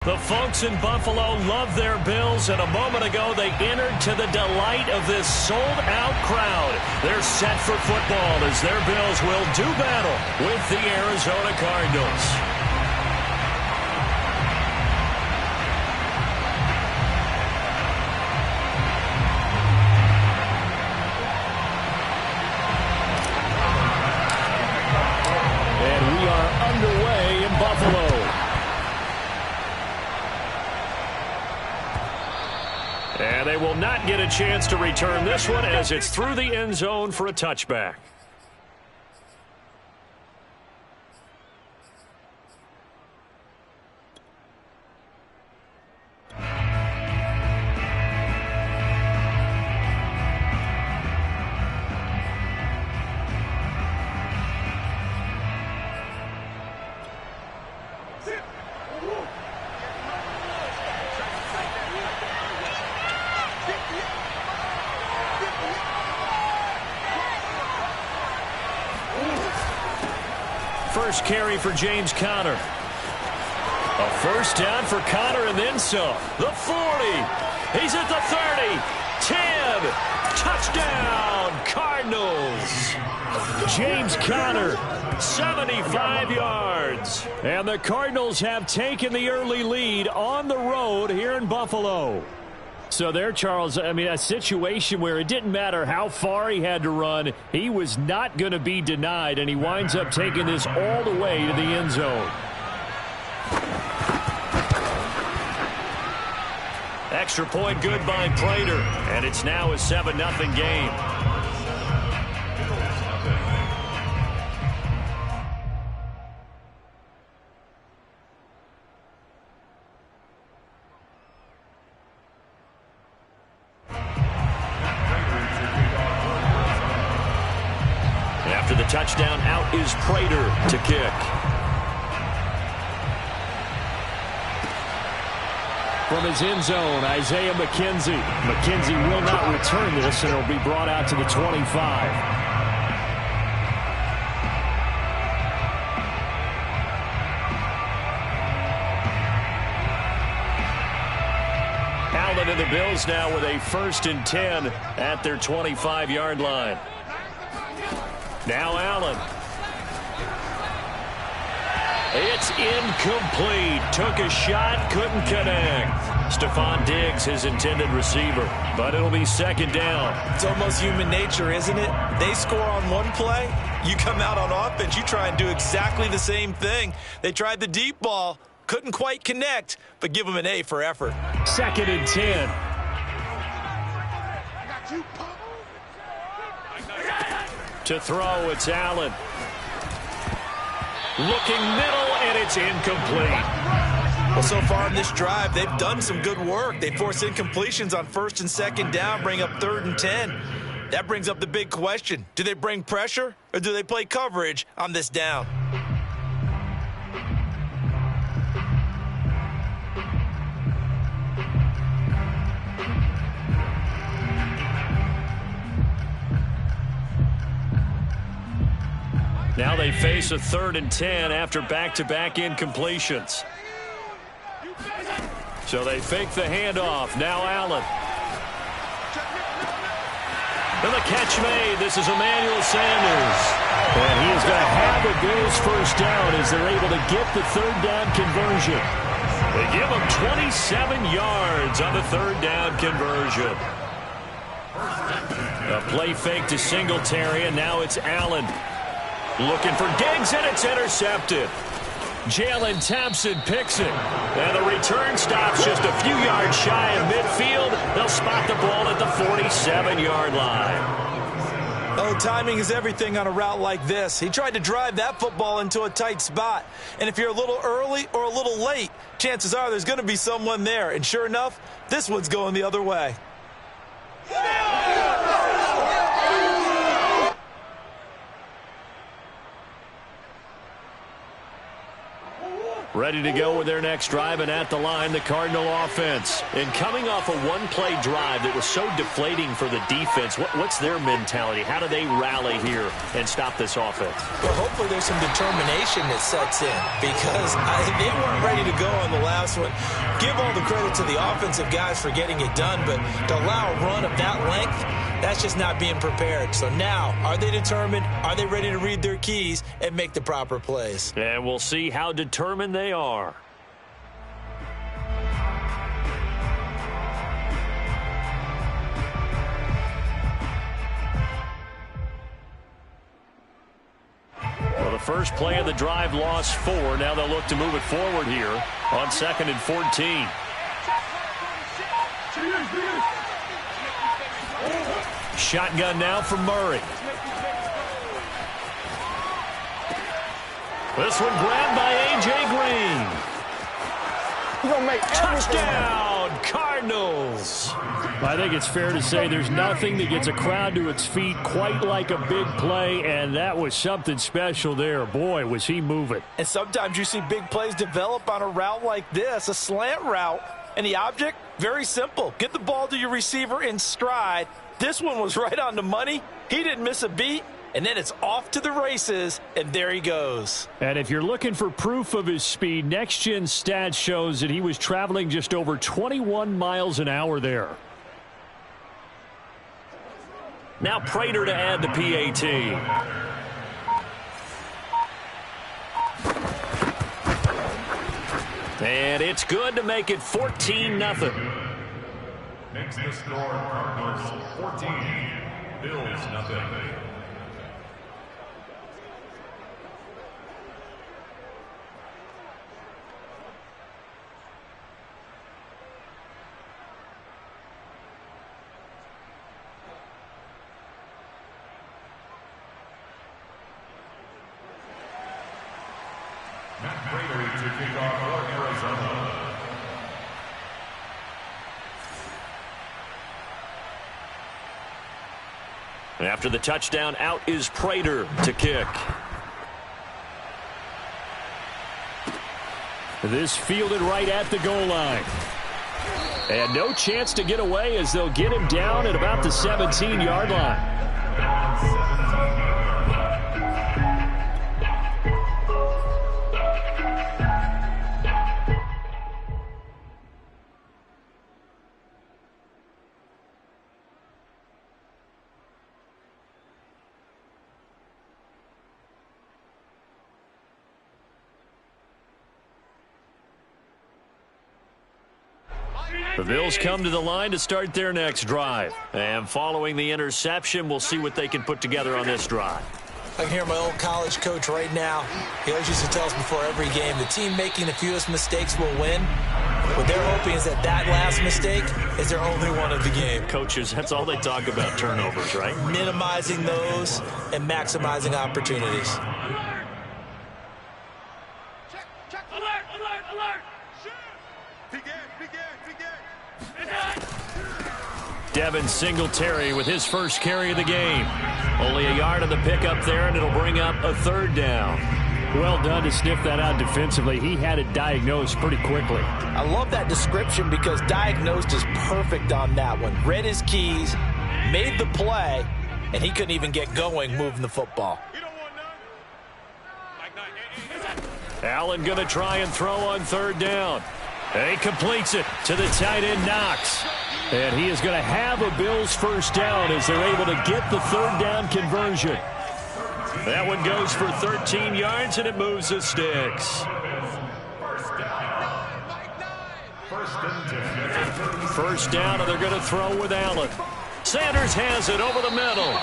The folks in Buffalo love their Bills, and a moment ago they entered to the delight of this sold-out crowd. They're set for football as their Bills will do battle with the Arizona Cardinals. And we are underway in Buffalo. And they will not get a chance to return this one as it's through the end zone for a touchback. First carry for James Conner. A first down for Conner and then some. The 40. He's at the 30. 10. Touchdown, Cardinals. James Conner, 75 yards. And the Cardinals have taken the early lead on the road here in Buffalo. So there, Charles, I mean, a situation where it didn't matter how far he had to run. He was not going to be denied, and he winds up taking this all the way to the end zone. Extra point good by Prater, and it's now a 7-0 game. After the touchdown, out is Prater to kick. From his end zone, Isaiah McKenzie. McKenzie will not return this, and it'll be brought out to the 25. Allen and the Bills now with a 1st and 10 at their 25-yard line. Now Allen. It's incomplete. Took a shot, couldn't connect. Stephon Diggs, his intended receiver. But it'll be 2nd down. It's almost human nature, isn't it? They score on one play. You come out on offense, you try and do exactly the same thing. They tried the deep ball. Couldn't quite connect, but give them an A for effort. 2nd and 10. To throw, it's Allen. Looking middle, and it's incomplete. Well, so far in this drive, they've done some good work. They force incompletions on 1st and 2nd down, bring up 3rd and 10. That brings up the big question. Do they bring pressure, or do they play coverage on this down? Now they face a 3rd and 10 after back-to-back incompletions. So they fake the handoff. Now Allen. And the catch made. This is Emmanuel Sanders. And he is going to have the Bills 1st down as they're able to get the 3rd down conversion. They give him 27 yards on the 3rd down conversion. A play fake to Singletary, and now it's Allen. Looking for Diggs, and it's intercepted. Jalen Thompson picks it. And the return stops just a few yards shy of midfield. They'll spot the ball at the 47-yard line. Oh, timing is everything on a route like this. He tried to drive that football into a tight spot. And if you're a little early or a little late, chances are there's going to be someone there. And sure enough, this one's going the other way. Ready to go with their next drive, and at the line, the Cardinal offense. And coming off a one-play drive that was so deflating for the defense, what's their mentality? How do they rally here and stop this offense? Well, hopefully there's some determination that sets in, because they weren't ready to go on the last one. Give all the credit to the offensive guys for getting it done, but to allow a run of that length, that's just not being prepared. So now, are they determined? Are they ready to read their keys and make the proper plays? And we'll see how determined they are. Well, the first play of the drive lost 4. Now they'll look to move it forward here on 2nd and 14. Shotgun now for Murray. This one grabbed by A.J. Green. He's gonna make Touchdown, Cardinals. I think it's fair to say there's nothing that gets a crowd to its feet quite like a big play, and that was something special there. Boy, was he moving. And sometimes you see big plays develop on a route like this, a slant route, and the object, very simple. Get the ball to your receiver in stride. This one was right on the money. He didn't miss a beat. And then it's off to the races, and there he goes. And if you're looking for proof of his speed, Next Gen Stats shows that he was traveling just over 21 miles an hour there. Now Prater to add the PAT. And it's good to make it 14-0. Makes the score Cardinals 14, Bills nothing. Matt Prater to kick off for Arizona. And after the touchdown, out is Prater to kick. This fielded right at the goal line. And no chance to get away as they'll get him down at about the 17-yard line. The Bills come to the line to start their next drive. And following the interception, we'll see what they can put together on this drive. I can hear my old college coach right now. He always used to tell us before every game, the team making the fewest mistakes will win. What they're hoping is that last mistake is their only one of the game. Coaches, that's all they talk about, turnovers, right? Minimizing those and maximizing opportunities. Check. Alert. Devin Singletary with his first carry of the game. Only a yard on the pickup there, and it'll bring up a 3rd down. Well done to sniff that out defensively. He had it diagnosed pretty quickly. I love that description because diagnosed is perfect on that one. Read his keys, made the play, and he couldn't even get going moving the football. Allen going to try and throw on 3rd down. And he completes it to the tight end, Knox. And he is going to have a Bills first down as they're able to get the 3rd down conversion. That one goes for 13 yards, and it moves the sticks. First down, and they're going to throw with Allen. Sanders has it over the middle.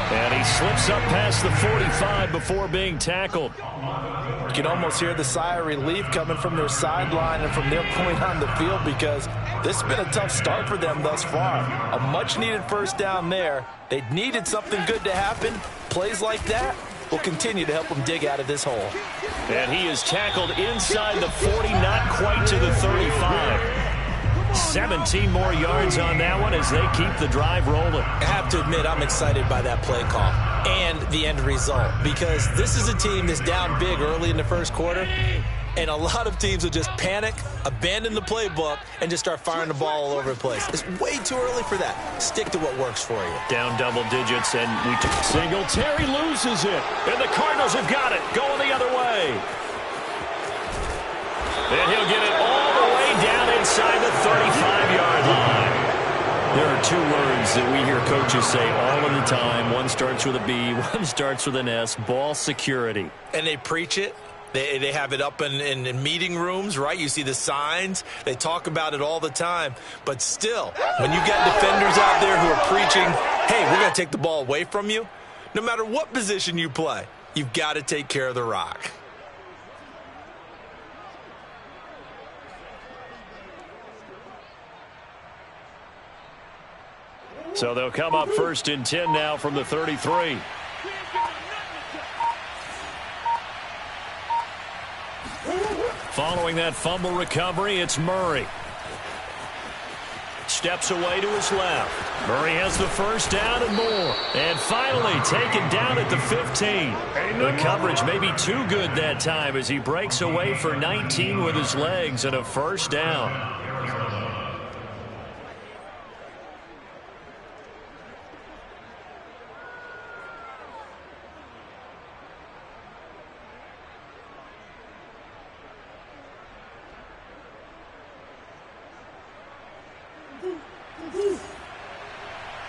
And he slips up past the 45 before being tackled. You can almost hear the sigh of relief coming from their sideline and from their point on the field because this has been a tough start for them thus far. A much-needed first down there. They needed something good to happen. Plays like that will continue to help them dig out of this hole. And he is tackled inside the 40, not quite to the 35. 17 more yards on that one as they keep the drive rolling. I have to admit, I'm excited by that play call and the end result because this is a team that's down big early in the first quarter. And a lot of teams will just panic, abandon the playbook, and just start firing the ball all over the place. It's way too early for that. Stick to what works for you. Down double digits, and Singletary loses it. And the Cardinals have got it, going the other way. And he'll get it all the way down inside the 35-yard line. There are two words that we hear coaches say all of the time. One starts with a B, one starts with an S, ball security. And they preach it. They have it up in meeting rooms, right? You see the signs. They talk about it all the time. But still, when you got defenders out there who are preaching, hey, we're going to take the ball away from you, no matter what position you play, you've got to take care of the rock. So they'll come up 1st and 10 now from the 33. Following that fumble recovery, it's Murray. Steps away to his left. Murray has the first down and more. And finally taken down at the 15. The coverage may be too good that time as he breaks away for 19 with his legs and a first down.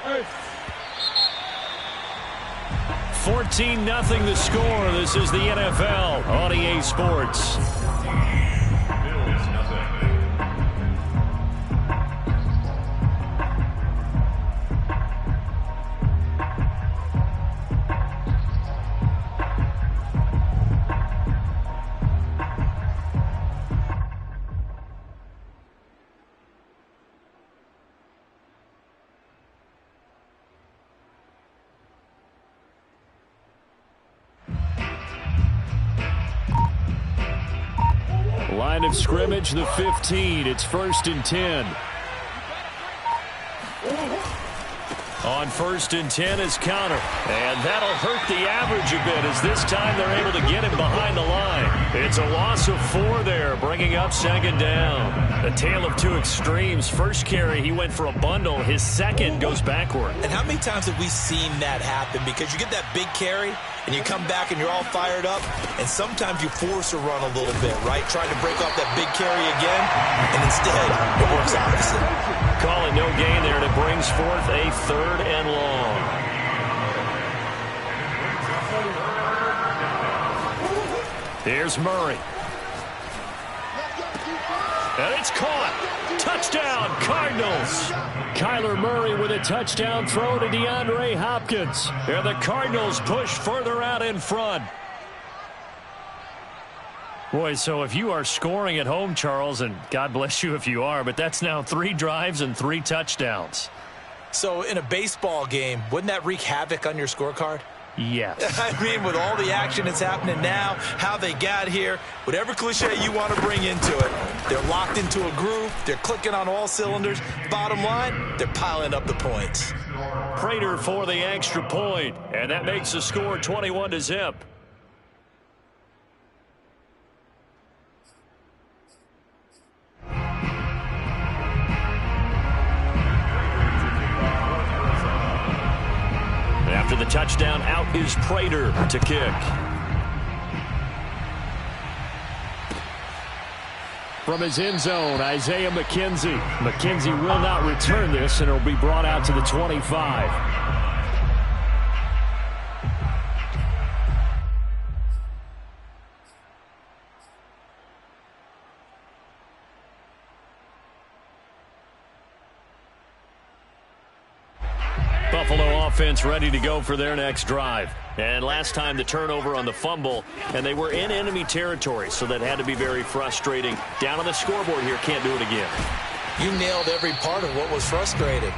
Hey. 14-0 the score. This is the NFL on EA Sports. Bills nothing. Line of scrimmage, the 15. It's 1st and 10. On 1st and 10 is Conner. And that'll hurt the average a bit as this time they're able to get him behind the line. It's a loss of 4 there, bringing up 2nd down. A tale of two extremes. First carry, he went for a bundle. His second goes backward. And how many times have we seen that happen? Because you get that big carry, and you come back and you're all fired up, and sometimes you force a run a little bit, right? Trying to break off that big carry again, and instead it works opposite. Call it no gain there, and it brings forth a 3rd and long. Here's Murray. And it's caught. Touchdown, Cardinals. Kyler Murray with a touchdown throw to DeAndre Hopkins. And the Cardinals push further out in front. Boy, so if you are scoring at home, Charles, and God bless you if you are, but that's now 3 drives and 3 touchdowns. So in a baseball game, wouldn't that wreak havoc on your scorecard? Yes. I mean, with all the action that's happening now, how they got here, whatever cliche you want to bring into it, they're locked into a groove, they're clicking on all cylinders. Bottom line, they're piling up the points. Prater for the extra point, and that makes the score 21-0. After the touchdown, out is Prater to kick. From his end zone, Isaiah McKenzie. McKenzie will not return this, and it'll be brought out to the 25. Buffalo offense ready to go for their next drive. And last time the turnover on the fumble, and they were in enemy territory, so that had to be very frustrating. Down on the scoreboard here, can't do it again. You nailed every part of what was frustrating.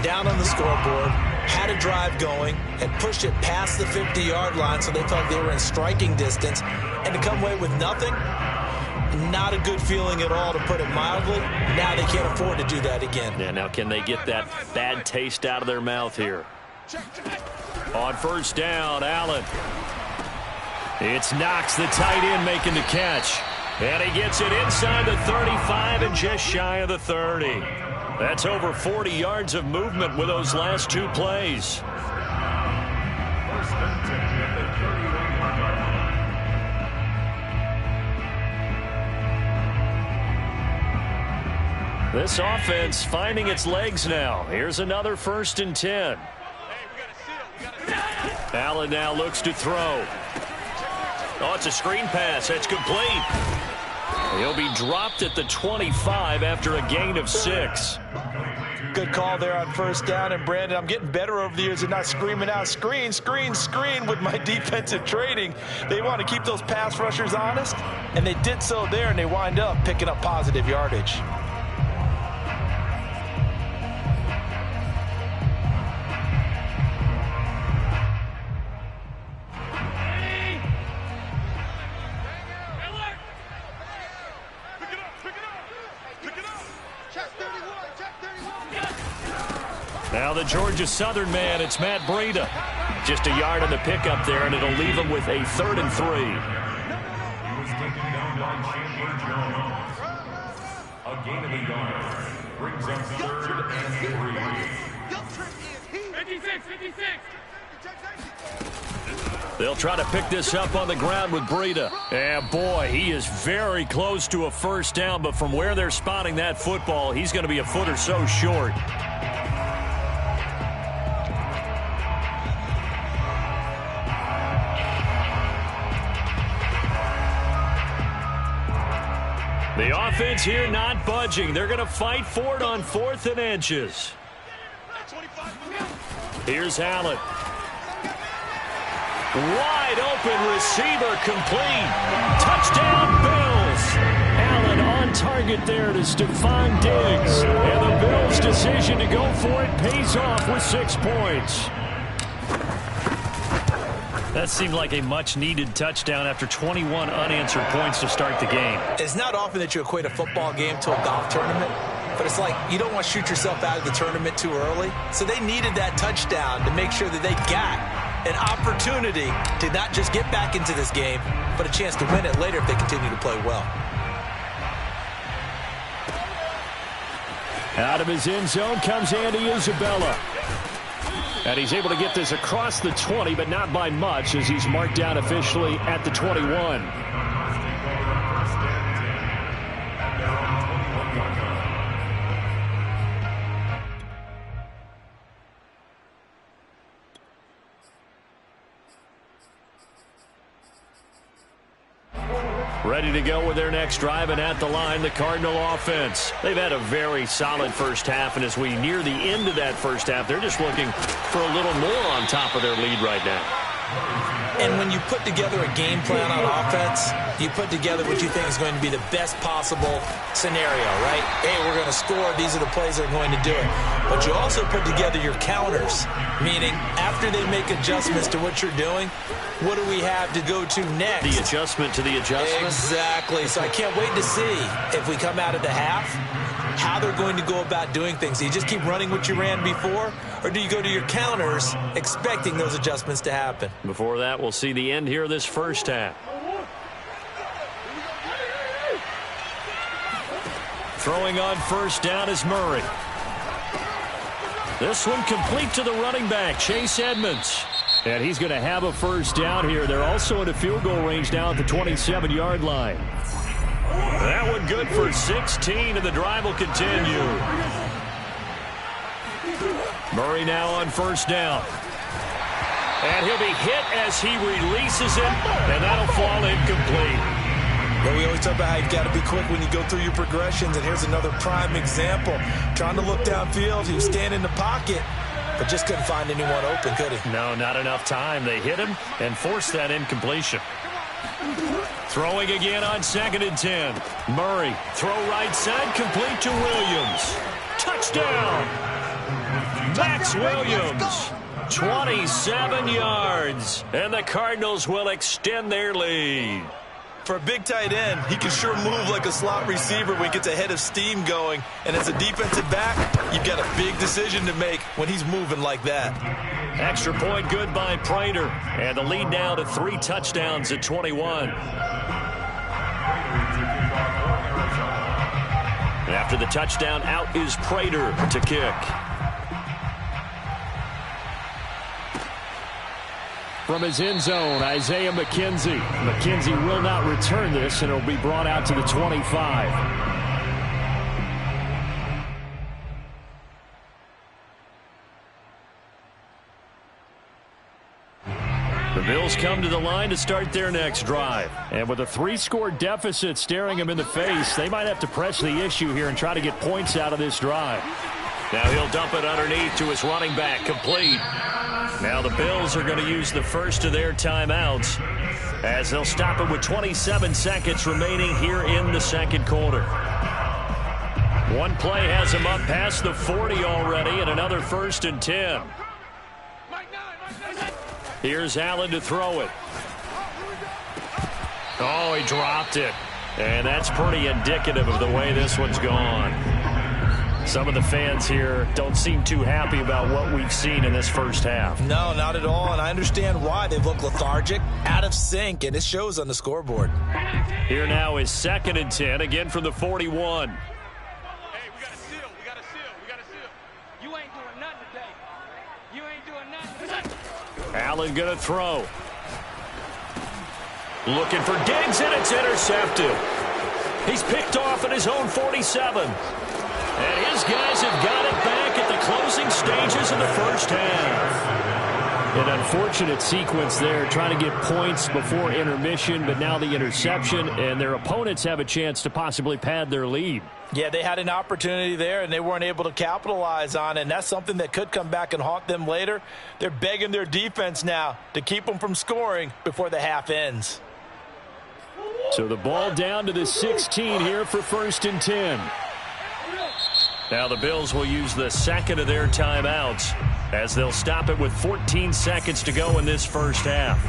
Down on the scoreboard, had a drive going, and pushed it past the 50-yard line so they felt they were in striking distance, and to come away with nothing, not a good feeling at all, to put it mildly. Now they can't afford to do that again. Yeah, now can they get that bad taste out of their mouth here? On first down, Allen. It's Knox, the tight end, making the catch. And he gets it inside the 35 and just shy of the 30. That's over 40 yards of movement with those last two plays. This offense finding its legs now. Here's another 1st and 10. Allen now looks to throw. Oh, it's a screen pass. That's complete. He'll be dropped at the 25 after a gain of 6. Good call there on 1st down. And, Brandon, I'm getting better over the years at not screaming out, screen, screen, screen with my defensive training. They want to keep those pass rushers honest, and they did so there, and they wind up picking up positive yardage. Now the Georgia Southern man, it's Matt Breida. Just a yard on the pickup there, and it'll leave him with a 3rd and 3. A gain of a yard brings up 3rd and 3. 56. They'll try to pick this up on the ground with Breida. And boy, he is very close to a 1st down, but from where they're spotting that football, he's going to be a foot or so short. The offense here not budging. They're going to fight for it on 4th and inches. Here's Allen. Wide open receiver complete. Touchdown Bills. Allen on target there to Stephon Diggs. And the Bills' decision to go for it pays off with 6 points. That seemed like a much-needed touchdown after 21 unanswered points to start the game. It's not often that you equate a football game to a golf tournament, but it's like you don't want to shoot yourself out of the tournament too early. So they needed that touchdown to make sure that they got an opportunity to not just get back into this game, but a chance to win it later if they continue to play well. Out of his end zone comes Andy Isabella. And he's able to get this across the 20, but not by much, as he's marked down officially at the 21. Ready to go with their next drive, and at the line, the Cardinal offense. They've had a very solid first half, and as we near the end of that first half, they're just looking for a little more on top of their lead right now. And when you put together a game plan on offense, you put together what you think is going to be the best possible scenario, right? Hey, we're going to score. These are the plays that are going to do it. But you also put together your counters, meaning after they make adjustments to what you're doing, what do we have to go to next? The adjustment to the adjustment? Exactly. So I can't wait to see if we come out of the half, how they're going to go about doing things. Do you just keep running what you ran before, or do you go to your counters expecting those adjustments to happen? Before that, we'll see the end here of this first half. Throwing on first down is Murray. This one complete to the running back, Chase Edmonds. And he's going to have a first down here. They're also in a field goal range now at the 27-yard line. That one good for 16, and the drive will continue. Murray now on first down. And he'll be hit as he releases it, and that'll fall incomplete. Well, we always talk about how you've got to be quick when you go through your progressions, and here's another prime example. Trying to look downfield, he was standing in the pocket, but just couldn't find anyone open, could he? No, not enough time. They hit him and forced that incompletion. Throwing again on 2nd and 10. Murray, throw right side, complete to Williams. Touchdown! Max Williams, 27 yards, and the Cardinals will extend their lead. For a big tight end, he can sure move like a slot receiver when he gets a head of steam going. And as a defensive back, you've got a big decision to make when he's moving like that. Extra point good by Prater. And the lead now to 3 touchdowns at 21. And after the touchdown, out is Prater to kick. From his end zone, Isaiah McKenzie. McKenzie will not return this, and it'll be brought out to the 25. The Bills come to the line to start their next drive. And with a 3-score deficit staring them in the face, they might have to press the issue here and try to get points out of this drive. Now he'll dump it underneath to his running back, complete. Now the Bills are going to use the first of their timeouts as they'll stop it with 27 seconds remaining here in the second quarter. One play has him up past the 40 already, and another 1st and 10. Here's Allen to throw it. Oh, he dropped it. And that's pretty indicative of the way this one's gone. Some of the fans here don't seem too happy about what we've seen in this first half. No, not at all, and I understand why. They look lethargic, out of sync, and it shows on the scoreboard. Here now is 2nd and 10, again from the 41. Hey, we got to seal. We got to seal. We got to seal. You ain't doing nothing today. You ain't doing nothing. Allen going to throw. Looking for Diggs, and it's intercepted. He's picked off at his own 47. And his guys have got it back at the closing stages of the first half. An unfortunate sequence there, trying to get points before intermission, but now the interception, and their opponents have a chance to possibly pad their lead. Yeah, they had an opportunity there, and they weren't able to capitalize on it, and that's something that could come back and haunt them later. They're begging their defense now to keep them from scoring before the half ends. So the ball down to the 16 here for 1st and 10. Now the Bills will use the second of their timeouts as they'll stop it with 14 seconds to go in this first half.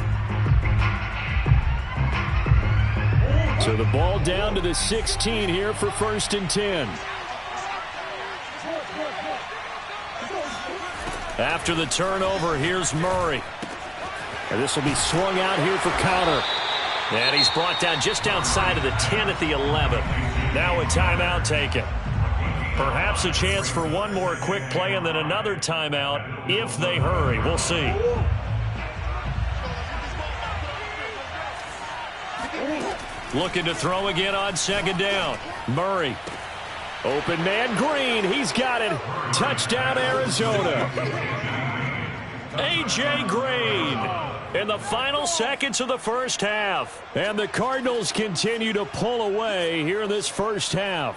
So the ball down to the 16 here for 1st and 10. After the turnover, here's Murray. And this will be swung out here for Conner. And he's brought down just outside of the 10 at the 11. Now a timeout taken. Perhaps a chance for one more quick play and then another timeout if they hurry. We'll see. Looking to throw again on 2nd down. Murray. Open man Green. He's got it. Touchdown, Arizona. A.J. Green in the final seconds of the first half. And the Cardinals continue to pull away here in this first half.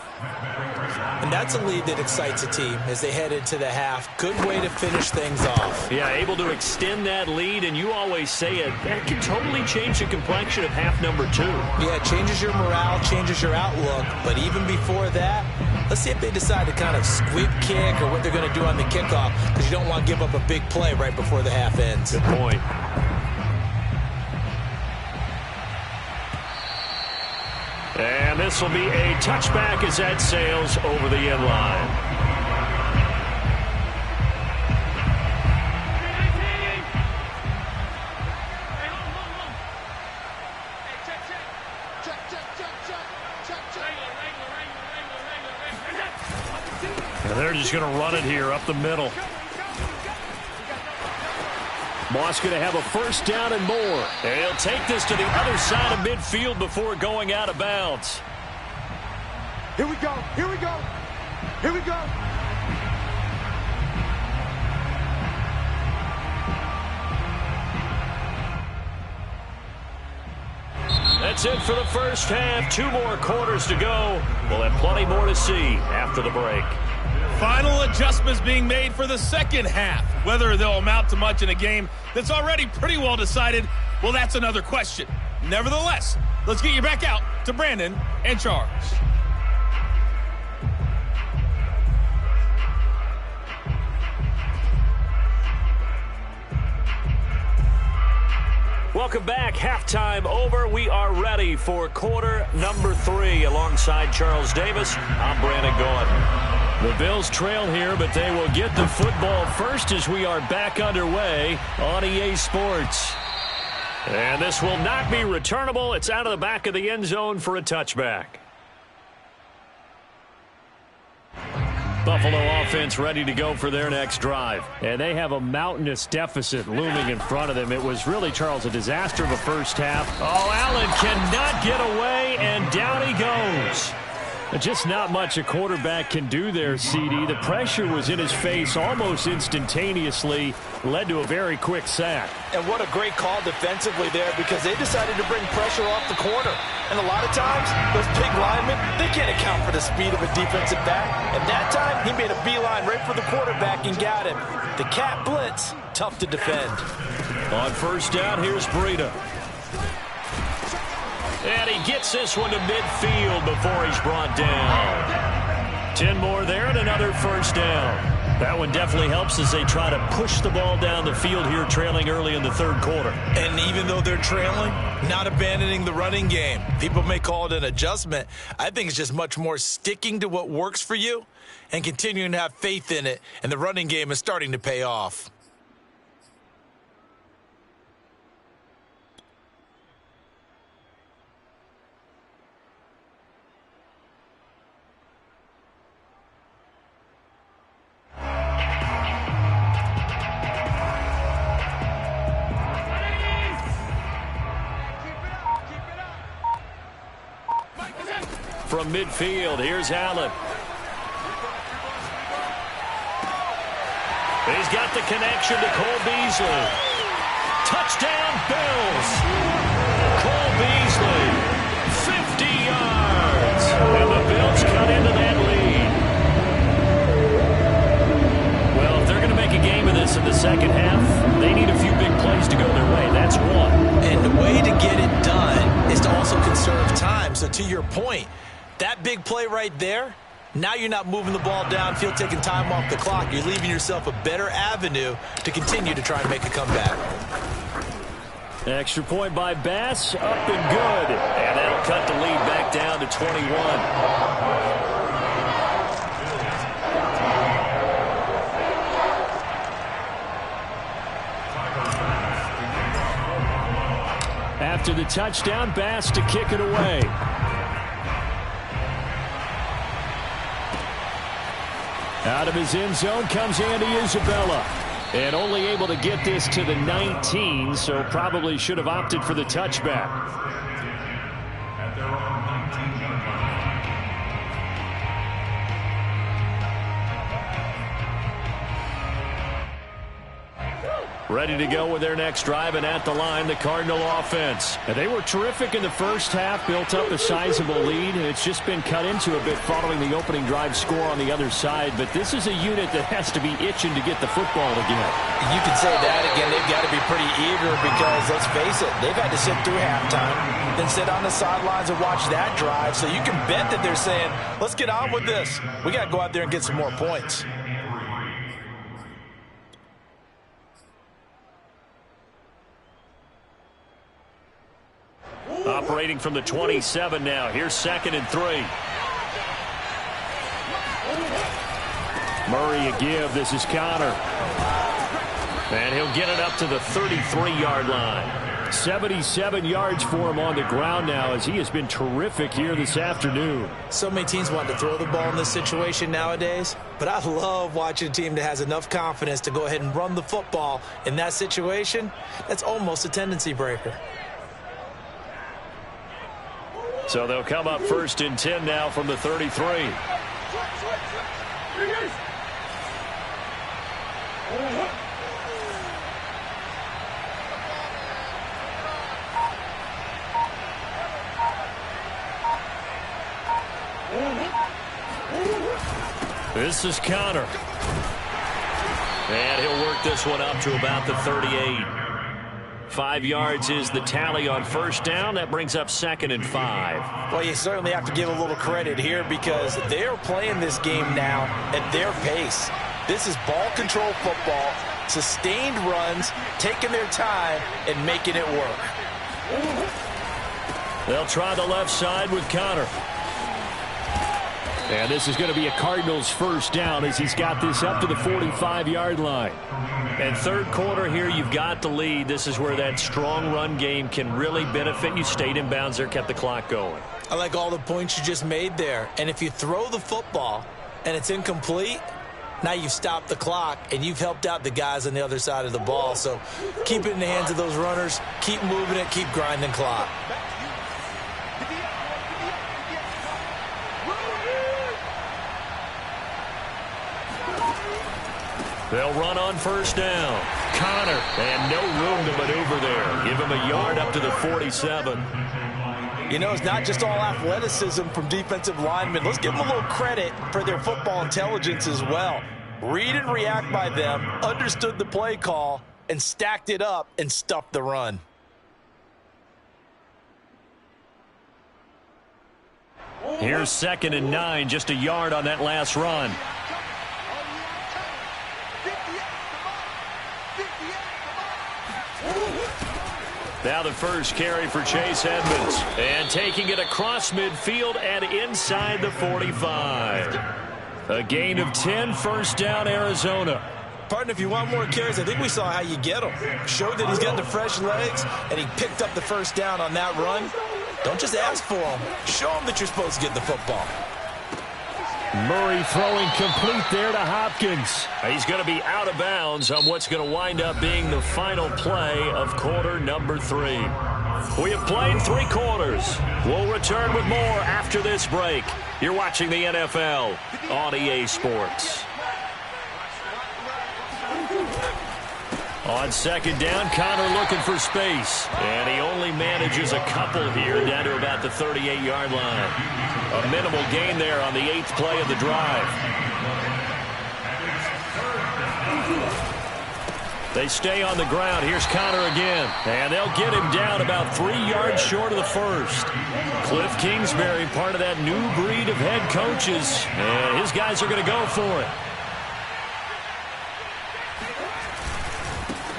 And that's a lead that excites a team as they head into the half. Good way to finish things off. Yeah, able to extend that lead, and you always say it, that can totally change the complexion of half number 2. Yeah, it changes your morale, changes your outlook. But even before that, let's see if they decide to kind of squib kick or what they're going to do on the kickoff, because you don't want to give up a big play right before the half ends. Good point. And this will be a touchback as that sails over the end line. And they're just going to run it here up the middle. Moss going to have a 1st down and more. And he'll take this to the other side of midfield before going out of bounds. Here we go. Here we go. Here we go. That's it for the first half. 2 more quarters to go. We'll have plenty more to see after the break. Final adjustments being made for the second half. Whether they'll amount to much in a game that's already pretty well decided, well, that's another question. Nevertheless, let's get you back out to Brandon and Charles. Welcome back. Halftime over. We are ready for quarter number 3. Alongside Charles Davis, I'm Brandon Gaudin. The Bills trail here, but they will get the football first as we are back underway on EA Sports. And this will not be returnable. It's out of the back of the end zone for a touchback. Buffalo offense ready to go for their next drive. And they have a mountainous deficit looming in front of them. It was really, Charles, a disaster of a first half. Oh, Allen cannot get away, and down he goes. Just not much a quarterback can do there, CD. The pressure was in his face almost instantaneously, led to a very quick sack. And what a great call defensively there, because they decided to bring pressure off the corner. And a lot of times, those big linemen, they can't account for the speed of a defensive back. And that time, he made a beeline right for the quarterback and got him. The cat blitz, tough to defend. On first down, here's Breida. And he gets this one to midfield before he's brought down. 10 more there and another first down. That one definitely helps as they try to push the ball down the field here, trailing early in the third quarter. And even though they're trailing, not abandoning the running game. People may call it an adjustment. I think it's just much more sticking to what works for you and continuing to have faith in it. And the running game is starting to pay off. From midfield, here's Allen. He's got the connection to Cole Beasley. Touchdown, Bills. Cole Beasley, 50 yards. And the Bills cut into that lead. Well, if they're going to make a game of this in the second half, they need a few big plays to go their way. That's one. And the way to get it done is to also conserve time. So to your point, that big play right there, now you're not moving the ball downfield, taking time off the clock. You're leaving yourself a better avenue to continue to try and make a comeback. Extra point by Bass, up and good. And that'll cut the lead back down to 21. After the touchdown, Bass to kick it away. Out of his end zone comes Andy Isabella. And only able to get this to the 19, so probably should have opted for the touchback. At their own 19-yard line. Ready to go with their next drive, and at the line, the Cardinal offense. And they were terrific in the first half, built up a sizable lead, and it's just been cut into a bit following the opening drive score on the other side. But this is a unit that has to be itching to get the football again. You can say that again. They've got to be pretty eager because, let's face it, they've had to sit through halftime, then sit on the sidelines and watch that drive. So you can bet that they're saying, let's get on with this. We got to go out there and get some more points. Operating from the 27 now. Here's 2nd and 3. Murray a give. This is Conner. And he'll get it up to the 33-yard line. 77 yards for him on the ground now as he has been terrific here this afternoon. So many teams want to throw the ball in this situation nowadays, but I love watching a team that has enough confidence to go ahead and run the football in that situation. That's almost a tendency breaker. So they'll come up 1st and 10 now from the 33. This is Conner. And he'll work this one up to about the 38. 5 yards is the tally on first down. That brings up 2nd and 5. Well, you certainly have to give a little credit here because they're playing this game now at their pace. This is ball control football, sustained runs, taking their time and making it work. They'll try the left side with Conner. And this is going to be a Cardinals first down as he's got this up to the 45-yard line. And third quarter here, you've got the lead. This is where that strong run game can really benefit you. Stayed in bounds there, kept the clock going. I like all the points you just made there. And if you throw the football, and it's incomplete, now you've stopped the clock, and you've helped out the guys on the other side of the ball. So keep it in the hands of those runners. Keep moving it. Keep grinding clock. They'll run on first down. Connor, and no room to maneuver there. Give him a yard up to the 47. You know, it's not just all athleticism from defensive linemen. Let's give them a little credit for their football intelligence as well. Read and react by them, understood the play call, and stacked it up and stuffed the run. Here's 2nd and 9, just a yard on that last run. Now the first carry for Chase Edmonds. And taking it across midfield and inside the 45. A gain of 10, first down, Arizona. Partner, if you want more carries, I think we saw how you get them. Showed that he's got the fresh legs, and he picked up the first down on that run. Don't just ask for them. Show them that you're supposed to get the football. Murray throwing complete there to Hopkins. He's going to be out of bounds on what's going to wind up being the final play of quarter number 3. We have played 3 quarters. We'll return with more after this break. You're watching the NFL on EA Sports. On 2nd down, Connor looking for space. And he only manages a couple here down to about the 38-yard line. A minimal gain there on the 8th play of the drive. They stay on the ground. Here's Connor again. And they'll get him down about 3 yards short of the first. Cliff Kingsbury, part of that new breed of head coaches. And his guys are going to go for it.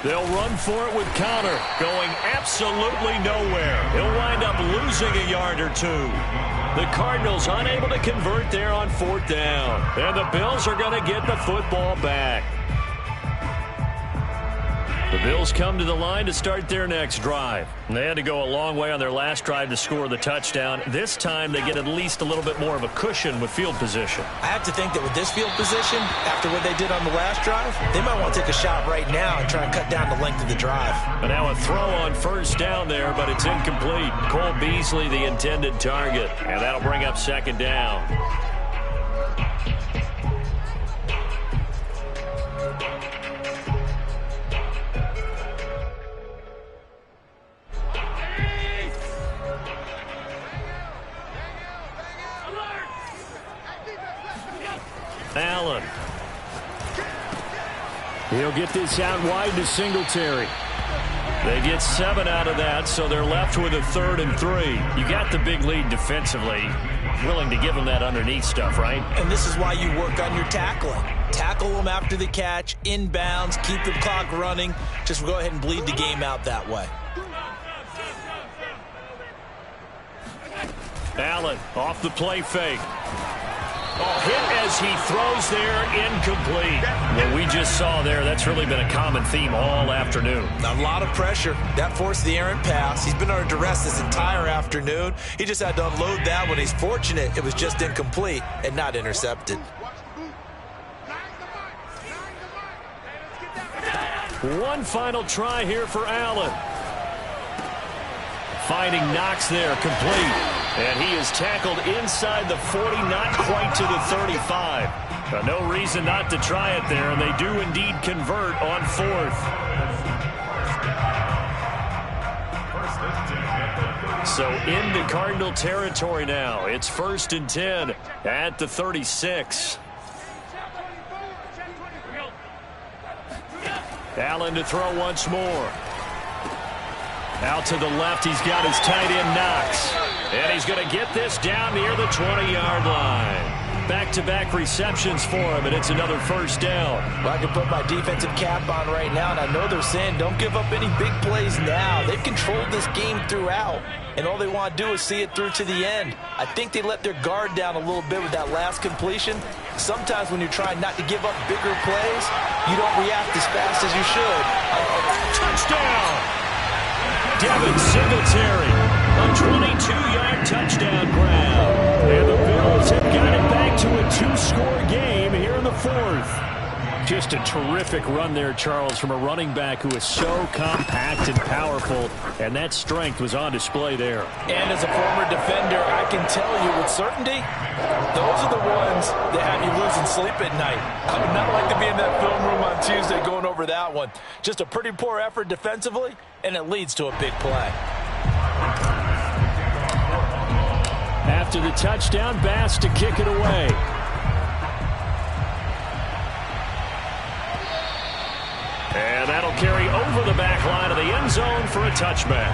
They'll run for it with Connor, going absolutely nowhere. He'll wind up losing a yard or 2. The Cardinals unable to convert there on 4th down. And the Bills are going to get the football back. The Bills come to the line to start their next drive. They had to go a long way on their last drive to score the touchdown. This time they get at least a little bit more of a cushion with field position. I have to think that with this field position, after what they did on the last drive, they might want to take a shot right now and try and cut down the length of the drive. And now a throw on first down there, but it's incomplete. Cole Beasley, the intended target. And that'll bring up 2nd down. Allen. He'll get this out wide to Singletary. They get 7 out of that, so they're left with a 3rd and 3. You got the big lead defensively. Willing to give them that underneath stuff, right? And this is why you work on your tackling. Tackle them after the catch, inbounds, keep the clock running. Just go ahead and bleed the game out that way. Allen off the play fake. Oh, hit as he throws there, incomplete. What we just saw there, that's really been a common theme all afternoon. A lot of pressure. That forced the errant pass. He's been under duress this entire afternoon. He just had to unload that one. He's fortunate it was just incomplete and not intercepted. One final try here for Allen. Finding Knox there, complete. And he is tackled inside the 40, not quite to the 35. No reason not to try it there, and they do indeed convert on 4th. So into Cardinal territory now. It's 1st and 10 at the 36. Allen to throw once more. Out to the left, he's got his tight end Knox. And he's going to get this down near the 20-yard line. Back-to-back receptions for him, and it's another first down. Well, I can put my defensive cap on right now, and I know they're saying don't give up any big plays now. They've controlled this game throughout, and all they want to do is see it through to the end. I think they let their guard down a little bit with that last completion. Sometimes when you're trying not to give up bigger plays, you don't react as fast as you should. Touchdown! Devin Singletary, a 22-yard touchdown grab. And the Bills Cardinals have got it back to a two-score game here in the fourth. Just a terrific run there, Charles, from a running back who is so compact and powerful, and that strength was on display there. And as a former defender, I can tell you with certainty, those are the ones that have you losing sleep at night. I would not like to be in that film room on Tuesday going over that one. Just a pretty poor effort defensively, and it leads to a big play. After the touchdown, Bass to kick it away. And that'll carry over the back line of the end zone for a touchback.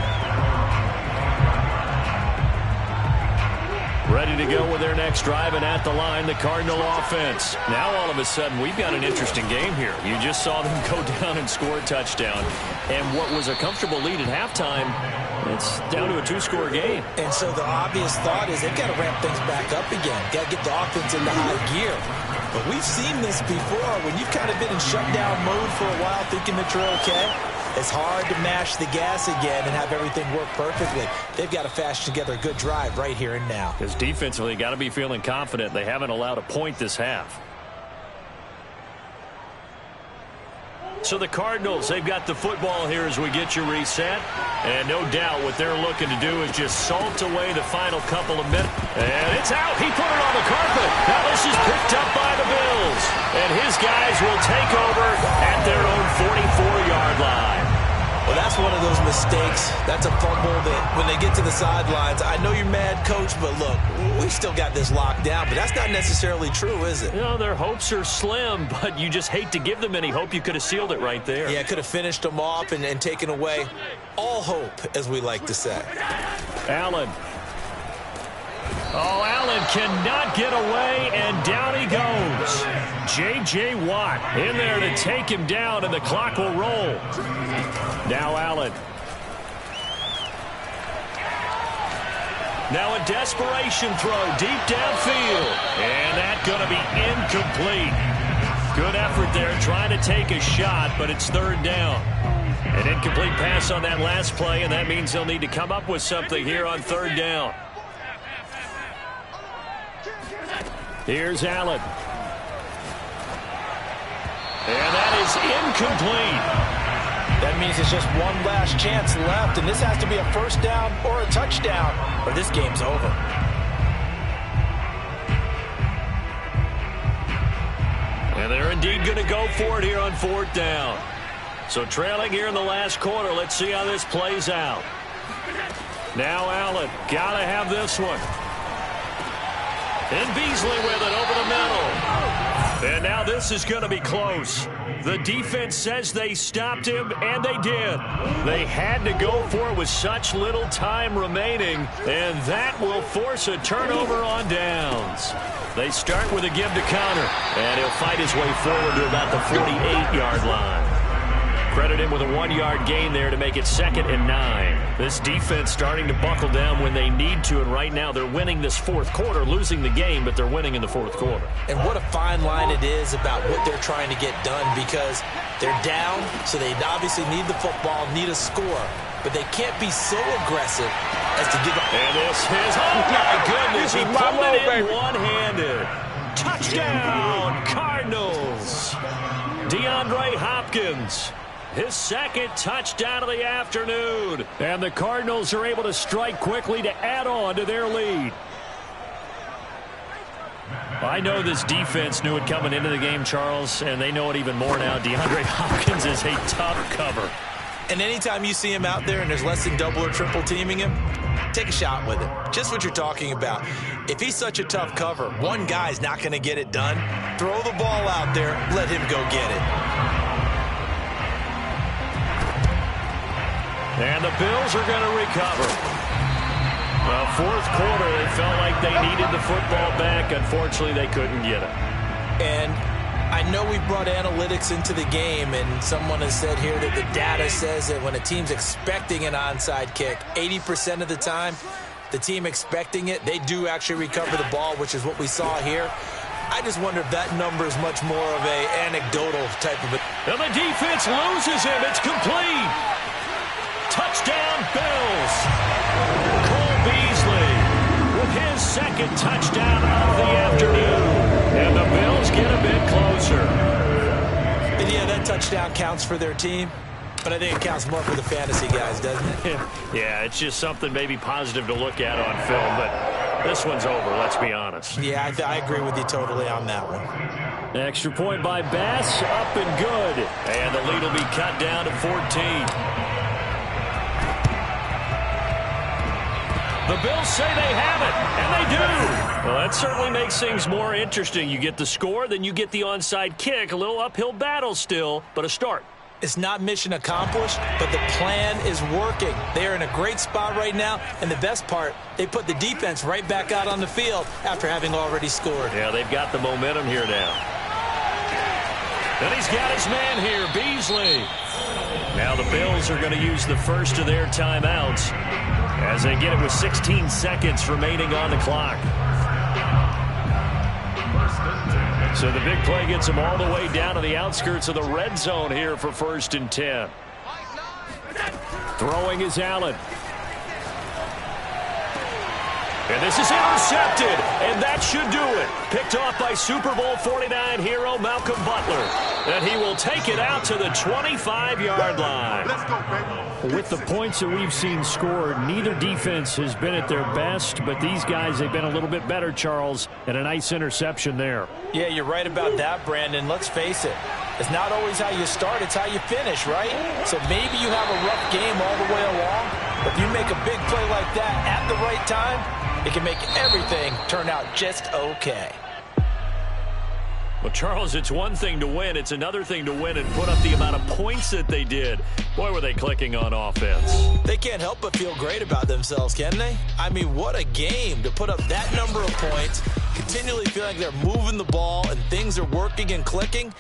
Ready to go with their next drive, and at the line, the Cardinal offense. Now, all of a sudden, we've got an interesting game here. You just saw them go down and score a touchdown. And what was a comfortable lead at halftime, it's down to a two-score game. And so the obvious thought is they've got to ramp things back up again. Got to get the offense into high gear. But we've seen this before. When you've kind of been in shutdown mode for a while thinking that you're okay, it's hard to mash the gas again and have everything work perfectly. They've got to fashion together a good drive right here and now. Because defensively, got to be feeling confident. They haven't allowed a point this half. So the Cardinals, they've got the football here as we get you reset. And no doubt what they're looking to do is just salt away the final couple of minutes. And it's out. He put it on the carpet. Now this is picked up by the Bills. And his guys will take over at their own 44-yard line. Well, that's one of those mistakes. That's a fumble that when they get to the sidelines, I know you're mad, Coach, but look, we still got this locked down. But that's not necessarily true, is it? You know, their hopes are slim, but you just hate to give them any hope. You could have sealed it right there. Yeah, could have finished them off and taken away all hope, as we like to say. Allen. Oh, Allen cannot get away, and down he goes. J.J. Watt in there to take him down, and the clock will roll. Now Allen. Now a desperation throw deep downfield. And that's going to be incomplete. Good effort there trying to take a shot, but it's third down. An incomplete pass on that last play, and that means they'll need to come up with something here on third down. Here's Allen. And that is incomplete. That means it's just one last chance left, and this has to be a first down or a touchdown, or this game's over. And they're indeed going to go for it here on fourth down. So trailing here in the last quarter, let's see how this plays out. Now Allen, got to have this one. And Beasley with it over the middle. And now this is going to be close. The defense says they stopped him, and they did. They had to go for it with such little time remaining, and that will force a turnover on downs. They start with a give to counter, and he'll fight his way forward to about the 48-yard line. Credit him with a 1-yard gain there to make it 2nd and 9. This defense starting to buckle down when they need to, and right now they're winning this fourth quarter, losing the game, but they're winning in the fourth quarter. And what a fine line it is about what they're trying to get done, because they're down, so they obviously need the football, need a score, but they can't be so aggressive as to give up. And this is, oh my goodness, he pulled it in one-handed. Touchdown, Cardinals. DeAndre Hopkins. His second touchdown of the afternoon. And the Cardinals are able to strike quickly to add on to their lead. I know this defense knew it coming into the game, Charles, and they know it even more now. DeAndre Hopkins is a tough cover. And anytime you see him out there and there's less than double or triple teaming him, take a shot with him. Just what you're talking about. If he's such a tough cover, one guy's not going to get it done. Throw the ball out there. Let him go get it. And the Bills are going to recover. Well, fourth quarter, they felt like they needed the football back. Unfortunately, they couldn't get it. And I know we brought analytics into the game, and someone has said here that the data says that when a team's expecting an onside kick, 80% of the time, the team expecting it, they do actually recover the ball, which is what we saw here. I just wonder if that number is much more of an anecdotal type of it. And the defense loses him. It's complete. Touchdown, Bills. Cole Beasley with his second touchdown of the afternoon. And the Bills get a bit closer. And yeah, that touchdown counts for their team. But I think it counts more for the fantasy guys, doesn't it? Yeah, it's just something maybe positive to look at on film, but this one's over, let's be honest. Yeah, I agree with you totally on that one. Extra point by Bass, up and good. And the lead will be cut down to 14. The Bills say they have it, and they do. Well, that certainly makes things more interesting. You get the score, then you get the onside kick. A little uphill battle still, but a start. It's not mission accomplished, but the plan is working. They are in a great spot right now, and the best part, they put the defense right back out on the field after having already scored. Yeah, they've got the momentum here now. And he's got his man here, Beasley. Now the Bills are going to use the first of their timeouts as they get it with 16 seconds remaining on the clock. So the big play gets them all the way down to the outskirts of the red zone here for 1st and 10. Throwing is Allen. And this is intercepted, and that should do it. Picked off by Super Bowl 49 hero Malcolm Butler. And he will take it out to the 25-yard line. Let's go, baby. With the points that we've seen scored, neither defense has been at their best, but these guys, they've been a little bit better, Charles, and a nice interception there. Yeah, you're right about that, Brandon. Let's face it. It's not always how you start, it's how you finish, right? So maybe you have a rough game all the way along, but if you make a big play like that at the right time, it can make everything turn out just okay. Well, Charles, it's one thing to win. It's another thing to win and put up the amount of points that they did. Boy, were they clicking on offense. They can't help but feel great about themselves, can they? I mean, what a game to put up that number of points, continually feel like they're moving the ball and things are working and clicking.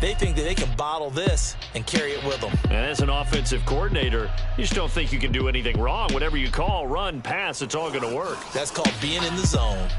They think that they can bottle this and carry it with them. And as an offensive coordinator, you just don't think you can do anything wrong. Whatever you call, run, pass, it's all going to work. That's called being in the zone.